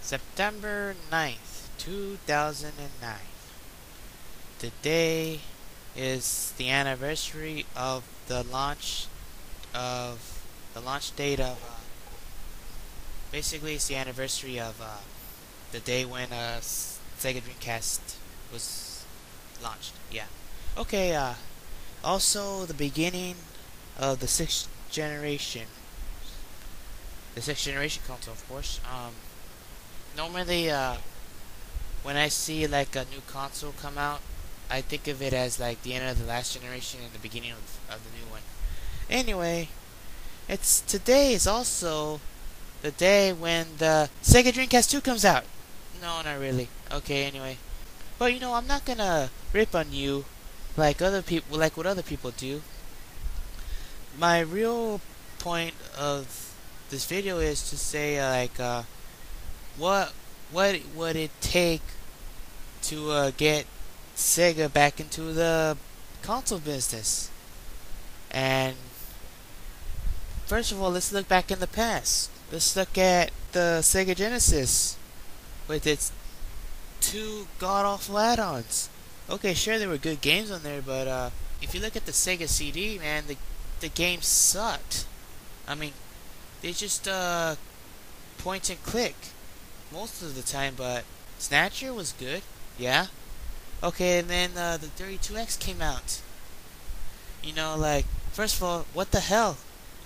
September 9th, 2009. Today is the anniversary of the launch date of basically it's the anniversary of the day when Sega Dreamcast was launched. Yeah. Okay, also the beginning of the sixth generation. The sixth generation console, of course. Normally, when I see like a new console come out, I think of it as like the end of the last generation and the beginning of the new one. Anyway, today is also the day when the Sega Dreamcast 2 comes out. No, not really. Okay, anyway. But I'm not gonna rip on you like other people, like what other people do. My real point of this video is to say what would it take to get Sega back into the console business? And first of all, let's look back in the past. Let's look at the Sega Genesis with its two god-awful add-ons. Okay, sure, there were good games on there, but if you look at the Sega CD, man, the games sucked. I mean, they just point and click most of the time, but Snatcher was good, yeah. Okay, and then the 32X came out. First of all, what the hell?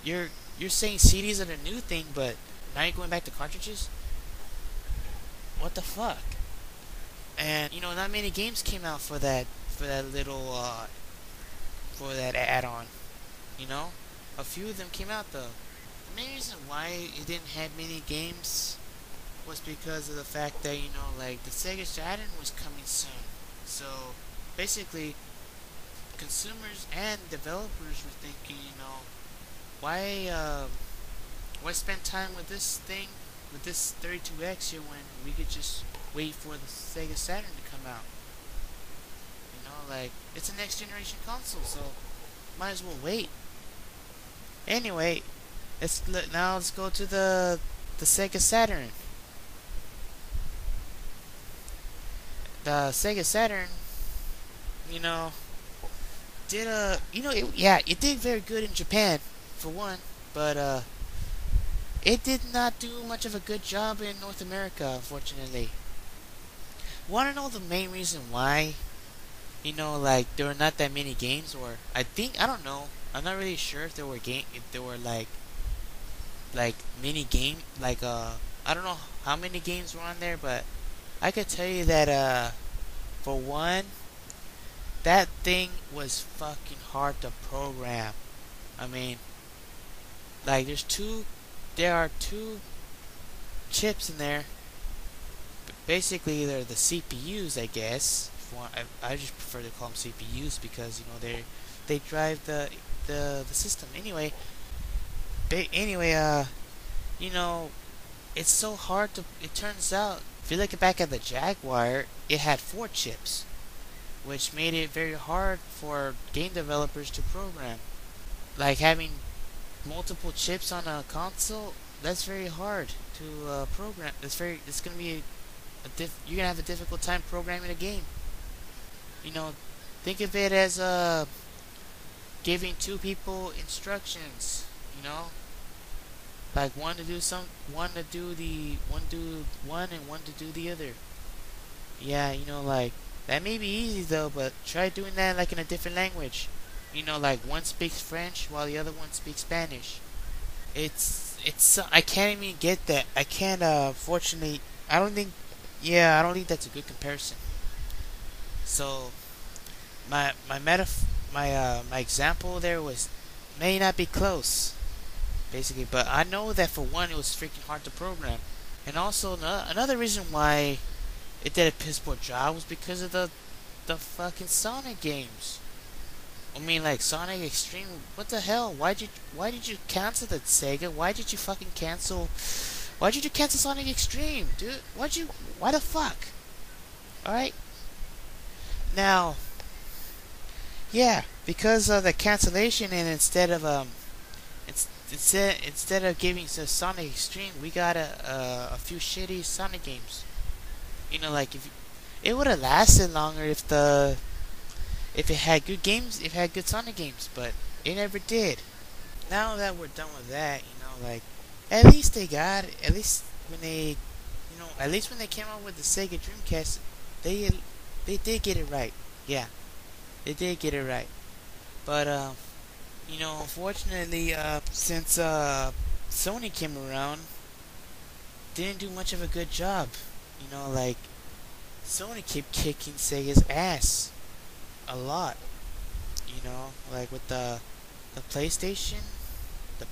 You're saying CDs are the new thing, but now you're going back to cartridges? What the fuck? And not many games came out for that little for that add-on. A few of them came out though. The main reason why it didn't have many games was because of the fact that the Sega Saturn was coming soon. So basically, consumers and developers were thinking, why spend time with this thing, with this 32X here when we could just wait for the Sega Saturn to come out? It's a next generation console, so might as well wait. Anyway, let's go to the Sega Saturn. The Sega Saturn, it did very good in Japan for one, but it did not do much of a good job in North America, unfortunately. Want to know the main reason why? There were not that many games, or I don't know. I'm not really sure if there were mini game, I don't know how many games were on there, but I could tell you that for one, that thing was fucking hard to program. I mean, there are two chips in there. Basically, they're the CPUs, I guess. I just prefer to call them CPUs because they drive the system. Anyway, it's so hard to. It turns out, if you look back at the Jaguar, it had 4 chips, which made it very hard for game developers to program. Like having multiple chips on a console, that's very hard to program. It's gonna be you're gonna have a difficult time programming a game. Think of it as giving 2 people instructions. Like one to do one and one to do the other. Yeah, that may be easy though, but try doing that in a different language. One speaks French while the other one speaks Spanish. I can't even get that. I can't. Fortunately, I don't think that's a good comparison. So, my example there may not be close, basically, but I know that for one, it was freaking hard to program, and also another reason why it did a piss poor job was because of the fucking Sonic games. I mean, Sonic Extreme. What the hell? Why did you cancel that, Sega? Why did you cancel Sonic Extreme, dude? Why the fuck? Alright? Now, yeah, because of the cancellation, and instead of instead of giving us Sonic Extreme, we got a few shitty Sonic games. You know, like if it would have lasted longer if it had good games, if it had good Sonic games, but it never did. Now that we're done with that, you know, like at least they got it. At least when they, at least when they came out with the Sega Dreamcast, they did get it right. Yeah, they did get it right. But unfortunately, since Sony came around, didn't do much of a good job. Like Sony kept kicking Sega's ass a lot. Like with the PlayStation 2.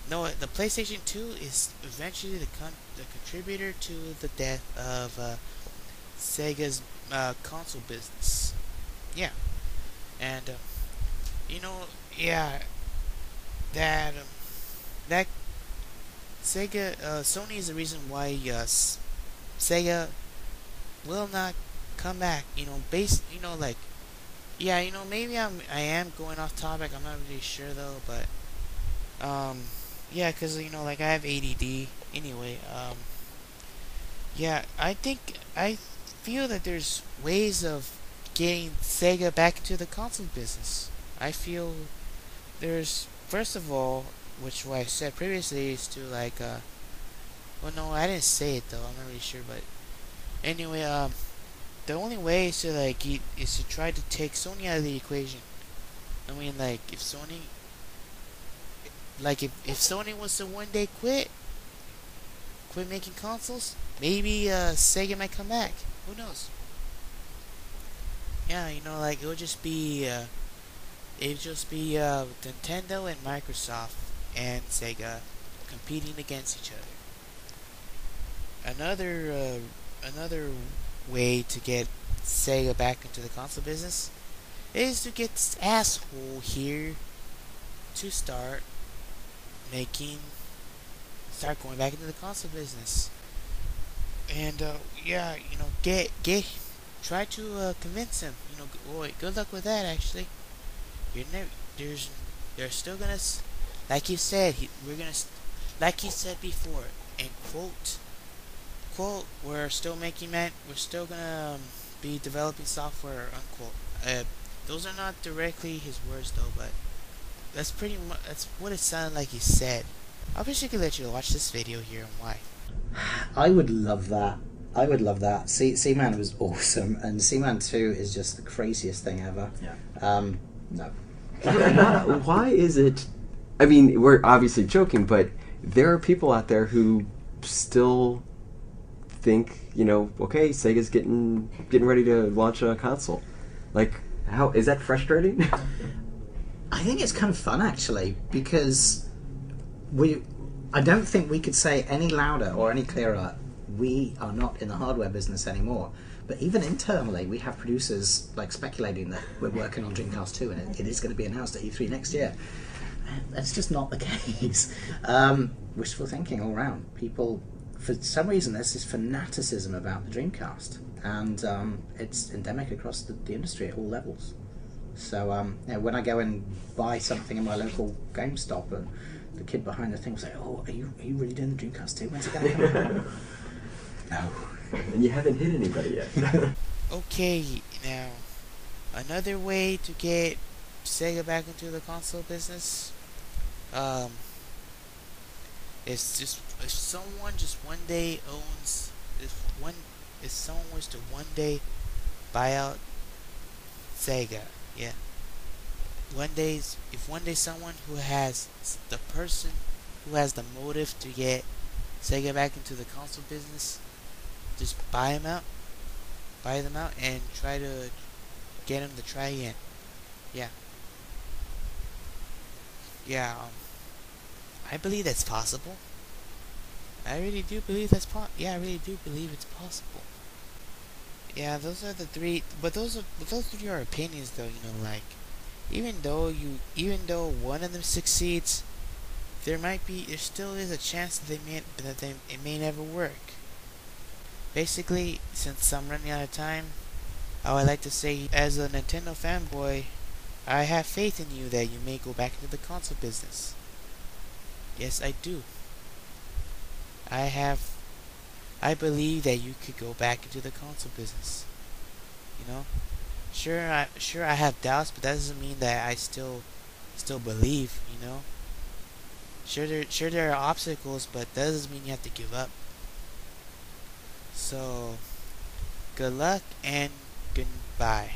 No, the PlayStation 2 is eventually the contributor to the death of Sega's console business. Yeah, and yeah, that Sony is the reason why Sega will not come back. Like, yeah, maybe I am going off topic. I'm not really sure though, but yeah, cause like I have ADD anyway. Yeah, I feel that there's ways of getting Sega back into the console business. I feel there's, first of all, which what I said previously, is to like well, no, I didn't say it though. I'm not really sure, but anyway, the only way is to is to try to take Sony out of the equation. I mean, like if Sony was to one day quit making consoles, maybe Sega might come back. Who knows? Yeah, like it'll just be Nintendo and Microsoft and Sega competing against each other. Another way to get Sega back into the console business is to get this asshole here to start going back into the console business. And yeah, try to convince him. Boy, good luck with that. Actually, they're still gonna, like you said, like he said before, and quote, we're still gonna be developing software, unquote. Those are not directly his words though, but that's what it sounded like he said. I wish I could let you watch this video here and why. I would love that. Seaman was awesome, and Seaman 2 is just the craziest thing ever. Yeah. No. Why is it? I mean, we're obviously joking, but there are people out there who still think, okay, Sega's getting ready to launch a console. Like, how is that frustrating? I think it's kind of fun actually, because I don't think we could say any louder or any clearer, we are not in the hardware business anymore. But even internally, we have producers speculating that we're working on Dreamcast 2 and it is going to be announced at E3 next year. That's just not the case. Wishful thinking all around. People, for some reason, there's this fanaticism about the Dreamcast, and it's endemic across the industry at all levels. So when I go and buy something in my local GameStop, and the kid behind the thing will say, "Oh, are you really doing the Dreamcast 2? When's it going to come out?" No. And you haven't hit anybody yet. Okay, now another way to get Sega back into the console business, is just if someone was to one day buy out Sega, yeah. If one day someone who has the motive to get Sega back into the console business, just buy them out and try to get them to try again. Yeah. Yeah, I believe that's possible. I really do believe it's possible. Yeah, those are the three, but those three are opinions though, like even though one of them succeeds, there still is a chance that it may never work. Basically, since I'm running out of time, I would like to say, as a Nintendo fanboy, I have faith in you that you may go back into the console business. Yes, I do. I have I believe that you could go back into the console business. You know? Sure I have doubts, but that doesn't mean that I still believe, you know? Sure there are obstacles, but that doesn't mean you have to give up. So, good luck and goodbye.